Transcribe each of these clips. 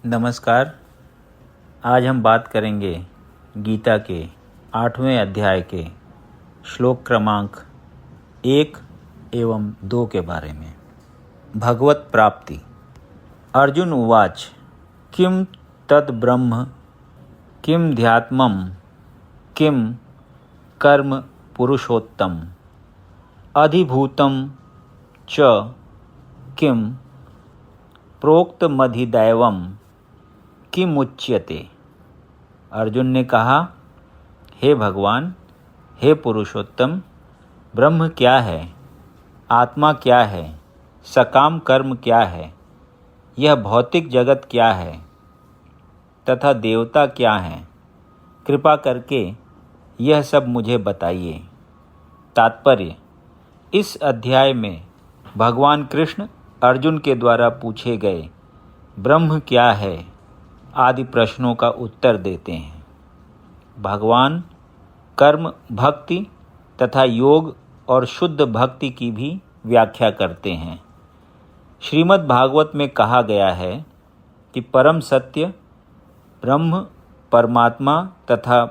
नमस्कार। आज हम बात करेंगे गीता के 8वें अध्याय के श्लोक क्रमांक 1 एवं 2 के बारे में। भगवत प्राप्ति। अर्जुन उवाच किम तत् ब्रह्म किम ध्यात्मं किम कर्म पुरुषोत्तम अधिभूतं च किम प्रोक्तमधिदैवं किमुच्यते। अर्जुन ने कहा, हे भगवान, हे पुरुषोत्तम, ब्रह्म क्या है, आत्मा क्या है, सकाम कर्म क्या है, यह भौतिक जगत क्या है तथा देवता क्या हैं, कृपा करके यह सब मुझे बताइए। तात्पर्य: इस अध्याय में भगवान कृष्ण अर्जुन के द्वारा पूछे गए ब्रह्म क्या है आदि प्रश्नों का उत्तर देते हैं। भगवान कर्म, भक्ति तथा योग और शुद्ध भक्ति की भी व्याख्या करते हैं। श्रीमद् भागवत में कहा गया है कि परम सत्य ब्रह्म, परमात्मा तथा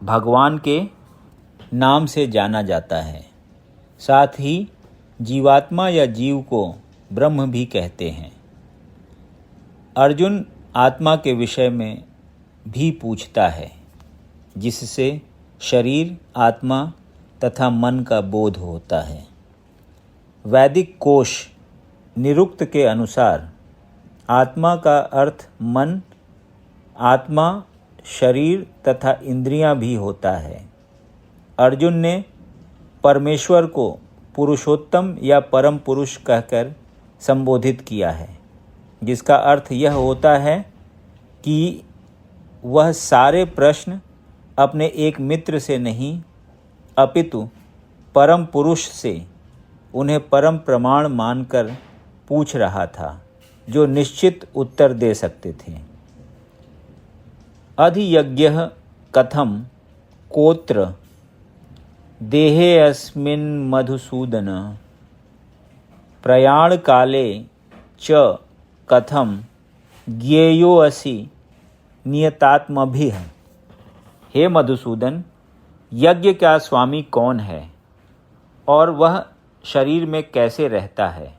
भगवान के नाम से जाना जाता है। साथ ही जीवात्मा या जीव को ब्रह्म भी कहते हैं। अर्जुन आत्मा के विषय में भी पूछता है, जिससे शरीर, आत्मा तथा मन का बोध होता है। वैदिक कोश निरुक्त के अनुसार आत्मा का अर्थ मन, आत्मा, शरीर तथा इंद्रियां भी होता है। अर्जुन ने परमेश्वर को पुरुषोत्तम या परम पुरुष कहकर संबोधित किया है, जिसका अर्थ यह होता है कि वह सारे प्रश्न अपने एक मित्र से नहीं अपितु परम पुरुष से उन्हें परम प्रमाण मानकर पूछ रहा था, जो निश्चित उत्तर दे सकते थे। अधियज्ञः कथम कोत्र देहे अस्मिन् मधुसूदन प्रयाण काले च कथम ज्ञेयोऽसि नियतात्मभिः। हे मधुसूदन, यज्ञ का स्वामी कौन है और वह शरीर में कैसे रहता है,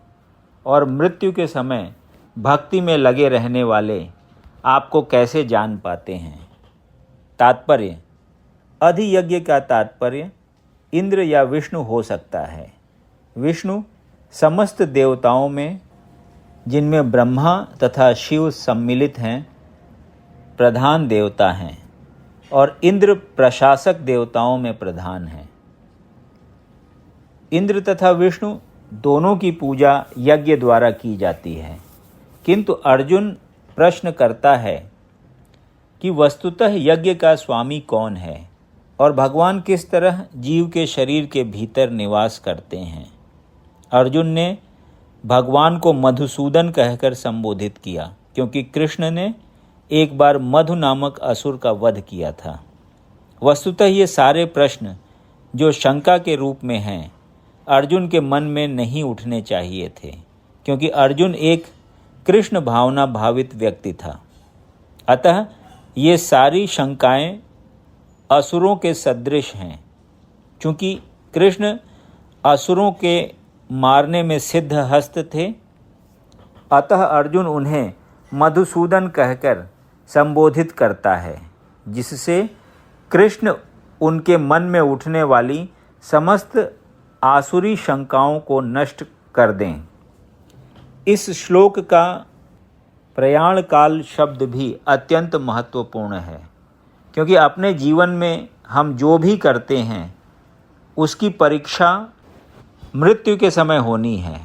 और मृत्यु के समय भक्ति में लगे रहने वाले आपको कैसे जान पाते हैं। तात्पर्य: अधियज्ञ का तात्पर्य इंद्र या विष्णु हो सकता है। विष्णु समस्त देवताओं में, जिनमें ब्रह्मा तथा शिव सम्मिलित हैं, प्रधान देवता हैं, और इंद्र प्रशासक देवताओं में प्रधान हैं। इंद्र तथा विष्णु दोनों की पूजा यज्ञ द्वारा की जाती है, किंतु अर्जुन प्रश्न करता है कि वस्तुतः यज्ञ का स्वामी कौन है और भगवान किस तरह जीव के शरीर के भीतर निवास करते हैं। अर्जुन ने भगवान को मधुसूदन कहकर संबोधित किया, क्योंकि कृष्ण ने एक बार मधु नामक असुर का वध किया था। वस्तुतः ये सारे प्रश्न जो शंका के रूप में हैं, अर्जुन के मन में नहीं उठने चाहिए थे, क्योंकि अर्जुन एक कृष्ण भावना भावित व्यक्ति था। अतः ये सारी शंकाएं असुरों के सदृश हैं। चूँकि कृष्ण असुरों के मारने में सिद्ध हस्त थे, अतः अर्जुन उन्हें मधुसूदन कहकर संबोधित करता है, जिससे कृष्ण उनके मन में उठने वाली समस्त आसुरी शंकाओं को नष्ट कर दें। इस श्लोक का प्रयाण काल शब्द भी अत्यंत महत्वपूर्ण है, क्योंकि अपने जीवन में हम जो भी करते हैं उसकी परीक्षा मृत्यु के समय होनी है।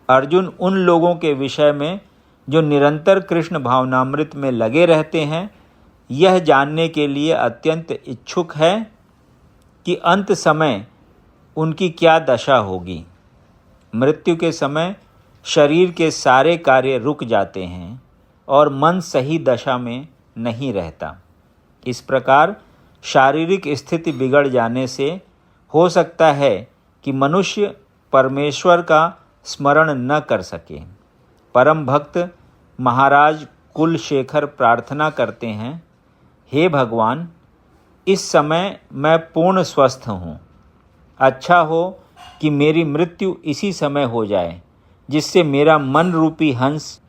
अर्जुन उन लोगों के विषय में जो निरंतर कृष्ण भावनामृत में लगे रहते हैं, यह जानने के लिए अत्यंत इच्छुक है कि अंत समय उनकी क्या दशा होगी। मृत्यु के समय शरीर के सारे कार्य रुक जाते हैं और मन सही दशा में नहीं रहता। इस प्रकार शारीरिक स्थिति बिगड़ जाने से हो सकता है कि मनुष्य परमेश्वर का स्मरण न कर सके। परम भक्त महाराज कुलशेखर प्रार्थना करते हैं, हे भगवान, इस समय मैं पूर्ण स्वस्थ हूँ। अच्छा हो कि मेरी मृत्यु इसी समय हो जाए, जिससे मेरा मन रूपी हंस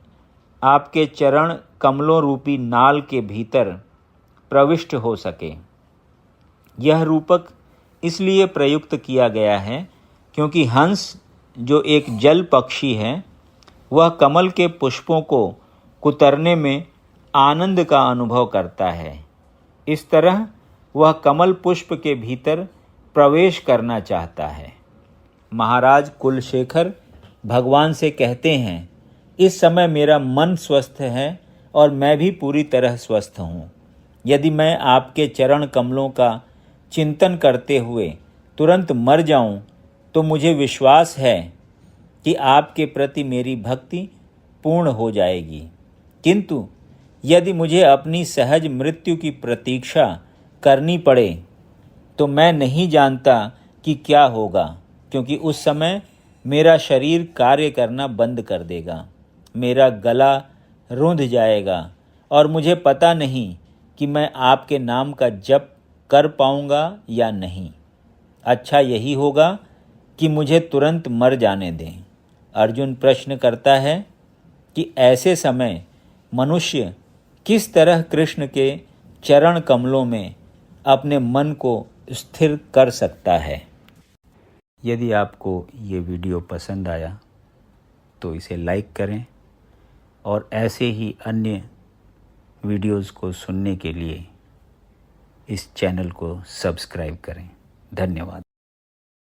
आपके चरण कमलों रूपी नाल के भीतर प्रविष्ट हो सके। यह रूपक इसलिए प्रयुक्त किया गया है क्योंकि हंस, जो एक जल पक्षी है, वह कमल के पुष्पों को कुतरने में आनंद का अनुभव करता है। इस तरह वह कमल पुष्प के भीतर प्रवेश करना चाहता है। महाराज कुलशेखर भगवान से कहते हैं, इस समय मेरा मन स्वस्थ है और मैं भी पूरी तरह स्वस्थ हूँ। यदि मैं आपके चरण कमलों का चिंतन करते हुए तुरंत मर जाऊं, तो मुझे विश्वास है कि आपके प्रति मेरी भक्ति पूर्ण हो जाएगी। किंतु यदि मुझे अपनी सहज मृत्यु की प्रतीक्षा करनी पड़े, तो मैं नहीं जानता कि क्या होगा, क्योंकि उस समय मेरा शरीर कार्य करना बंद कर देगा, मेरा गला रुंध जाएगा और मुझे पता नहीं कि मैं आपके नाम का जप कर पाऊंगा या नहीं। अच्छा यही होगा कि मुझे तुरंत मर जाने दें। अर्जुन प्रश्न करता है कि ऐसे समय मनुष्य किस तरह कृष्ण के चरण कमलों में अपने मन को स्थिर कर सकता है। यदि आपको ये वीडियो पसंद आया तो इसे लाइक करें और ऐसे ही अन्य वीडियोज़ को सुनने के लिए इस चैनल को सब्सक्राइब करें। धन्यवाद।